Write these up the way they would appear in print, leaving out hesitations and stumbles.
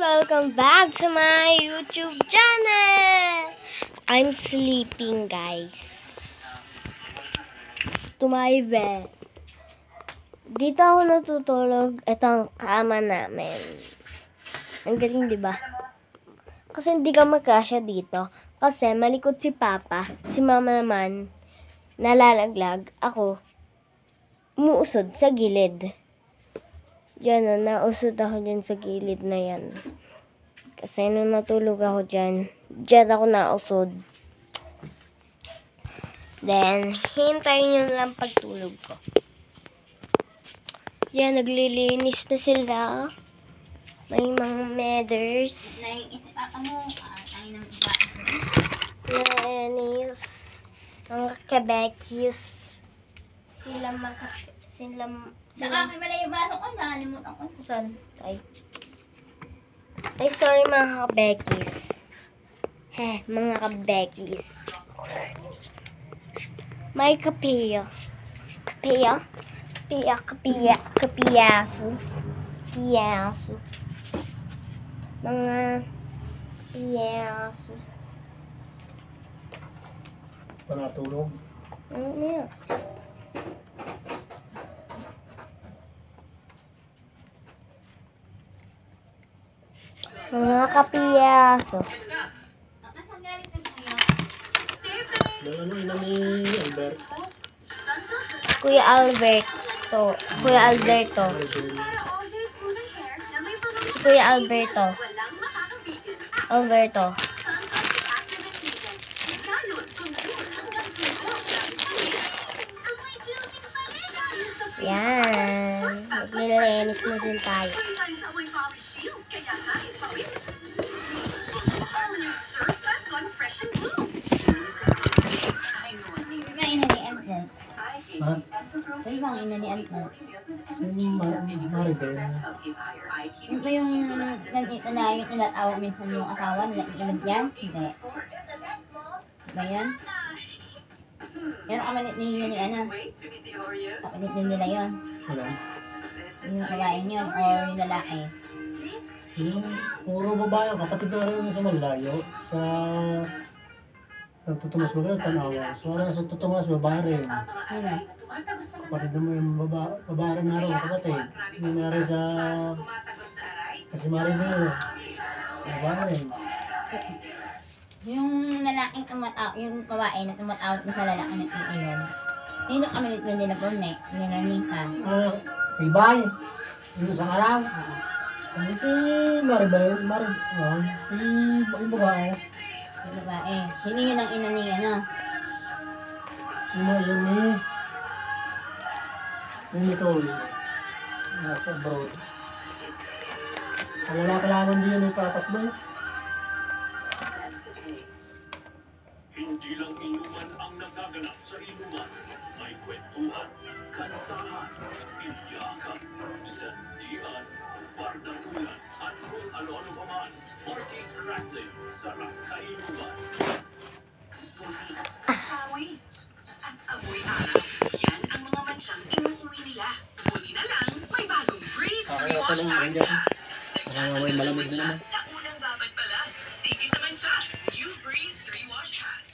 Welcome back to my YouTube channel! I'm sleeping, guys. To my bed. Dito ako natutulog. Ito ang kama namin. Ang galing, di ba? Kasi hindi ka magkasya dito. Kasi malikot si Papa. Si Mama naman, nalalaglag. Ako, umuusod sa gilid. Diyan na, nausod ako dyan sa gilid na yan. Kasi nung natulog ako dyan ako nausod. Then, hintayin nyo lang pagtulog ko. Yan, naglilinis na sila. May mga mothers. Nainis. Mga kabekis. Sila Nakakimala yung baso ko, nakalimutan ko. Saan? Ay, sorry mga kabekis. Mga kabekis. May kapiya. Kapiyaso. Piyaso. Mga piyaso. Panatulog. Ano yan? Mga kapiyaso. Ano ina ni Albert? Kuya Alberto. Kuya Alberto. Si Kuya Alberto. Alberto. Yan. Maglilinis mo din tayo. Ha? Ito yung ina ni Anton. Si Maribel. Ito yung nandito na yung tinatawag minsan yung asawa nila. Inab yan? Hindi. Ba yan? Yan ang kamalit ninyo ni Ana. Kamalit din nila yun. Wala. Yung kabayan yun or yung lalaki. Yung puro babae, kapatid na rin sa malayo. Sa Tutumas mo rin, Tanawa. So, sa Tutumas, babae rin. Ano? Kapatid naman yung babae rin na rin, kapatid. Yung nari sa kasi Maribel. Babae rin. Yung lalaking tumatawag, yung babae na tumatawag na sa lalaki na titinom. Yun yung kamalit na nila Borne, nilanihan. Tibay. Yung isang araw. Ano si Maribel? Si yung babae. Yung babae. Sino yun ang ina ni ano? Yung Nicole. Nasa abroad. Ang lalaki lamang din yun yung tatakbo. Hindi lang inuman ang nagaganap sa inuman. May kwentuhan, kantahan, iyakan, landian, bardagulan, at kung ano-ano pa man. Marquis Crackling, sarap kainuman. Awi at amoy araw. Yan ang mga mansyang inuuwi nila. Buti na lang, may bagong Breeze Rewash Pad na. May malamig na naman. Sa unang babad pala, sige sa mansya. New Breeze Rewash Pad.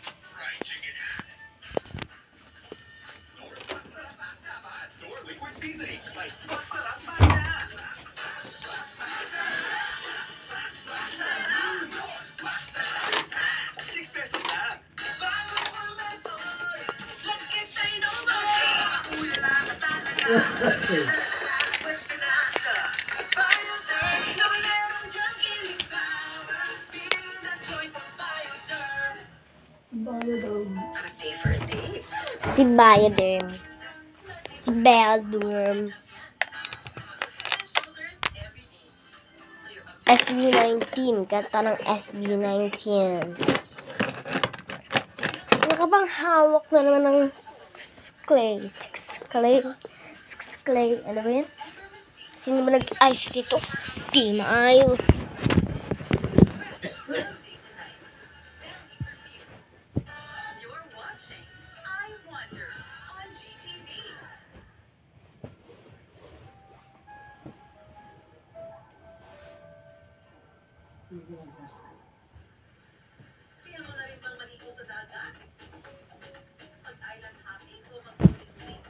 Door liquid seasoning. May spot sarap panda. ₱6 na. Lagkit sa inuman. Ulala ka talaga. Pwes ka na ka. Bioderm. Na mayroong dyan killing power. Feel the choice of Bioderm. A day for a day. Si Bioderm. Si Bioderm. SB19. Kanta ng SB19. Nakabang hawak na naman ng clay. Clay. Ano ba yun? Sino ba nag-ice dito? Di maayos. You're watching I Wonder on GTV. Feel mo na rin bang maligo sa dagat? Mag-island hopping o mag-swimming?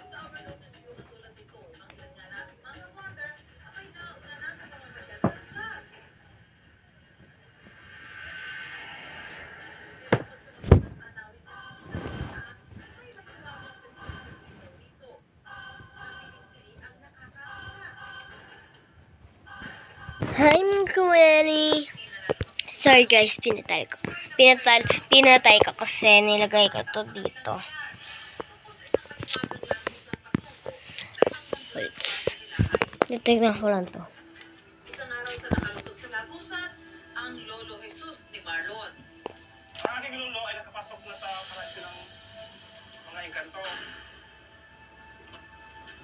Sa overloaded view katulad nito, ang ilan nga nating mga water, abay nauna na sa pamamasyal sa lugar. Pero pag sa labas ng tanawin ng isla, may mahiwagang destinasyon dito. Napiling-pili ang nakakakita. Hi, Kuwani. Sorry guys, pinatay ko. Pinatay ko kasi nilagay ko to dito. Wait. Titignan ko lang to. Isang araw sa nakalusot sa lagusan, ang Lolo Jesus ni Marlon. Ang aking lolo ay nakapasok na sa parasyo ng mga engkanto.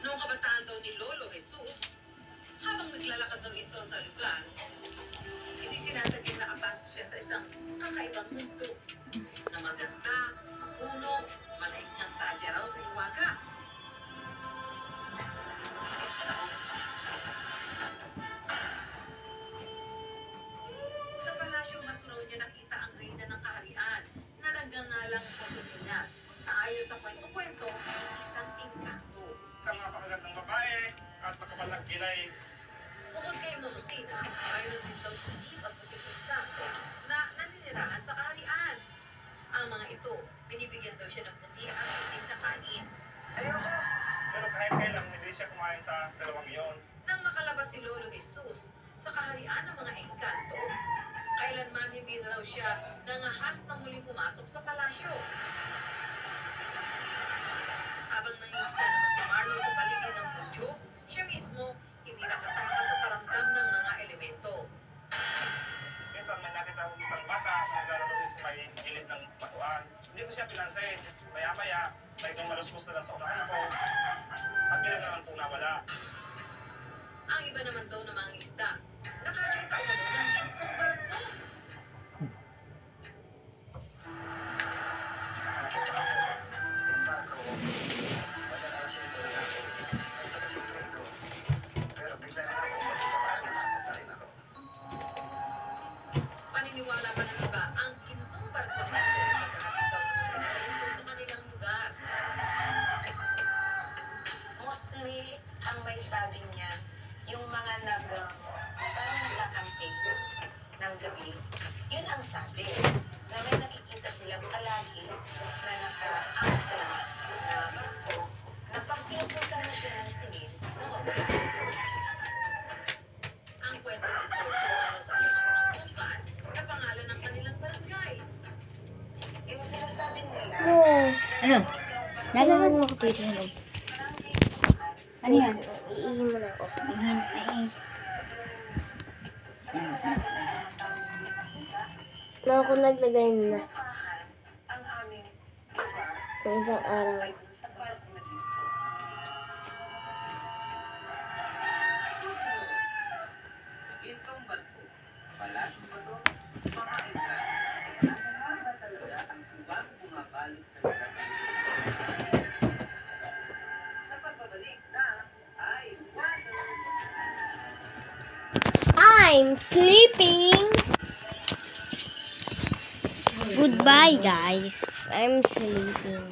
Noong kabataan daw ni Lolo Jesus, habang naglalakad daw ito sa lugar, hindi sinasabing nakapasok siya sa isang kakaibang mundo na maganda, puno, malaking niyang tadya raw sa iwaga. Sa palasyong matro niya nakita ang reyna ng kaharian na nagngangalang Josefina na ayon sa kwento-kwento, isang engkanto. Isang napakagandang babae at makabalang kilay. Bukod kay Mososina, mayroon din daw iib at puting engkanto na naninirahan sa kaharian. Ang mga ito, binibigyan daw siya ng puti at itim na kanin. Ayoko. Pero kahit kailan hindi siya kumain sa dalawang iyon. Nang makalabas si Lolo Jesus sa kaharian ng mga engkanto, kailanman hindi na raw siya nangahas na muling pumasok sa palasyo. Habang nangingista naman si Marlo sa paligid ng Fudyo, siya mismo hindi nakatakas sa paramdam ng mga elemento. Minsan may nakita akong isang bata na naglalaro sa may gilid ng batuan. Hindi ko siya pinansin. Maya-maya, may maluskus na lang sa unahan ko. At bigla naman pong nawala. Ang iba naman daw ng mga isda, nakakita umano ng gintong barko. Paniniwala pa ng iba, ang gintong barko na ito ay maghahatid daw ng mga elemento sa kanilang lugar. Mostly, ang may sabi niya, yung mga parang nakamping ng gabi, yun ang sabi. Na may nakikita silang palagi na naka-angkla na barko na pagpinupusan na siya ng tingin na wala. Ang kwento nito tumalo sa alamat ng Sultan na pangalan ng kanilang barangay. Yung sinasabi nila, Oh, Ano? nalaman mo ko dito sa loob. Ano yan? Iihin mo na ako. Na ako naglagay na. ang aming Sa isang araw. sa barko na dito. Gintong barko. Palasyo ba to? Mga engkan. Ano nga ba talaga ang kubang bumabalik sa lugar na ito? Sa pagbabalik na ay water. I'm sleeping. Goodbye, guys. I'm sleeping.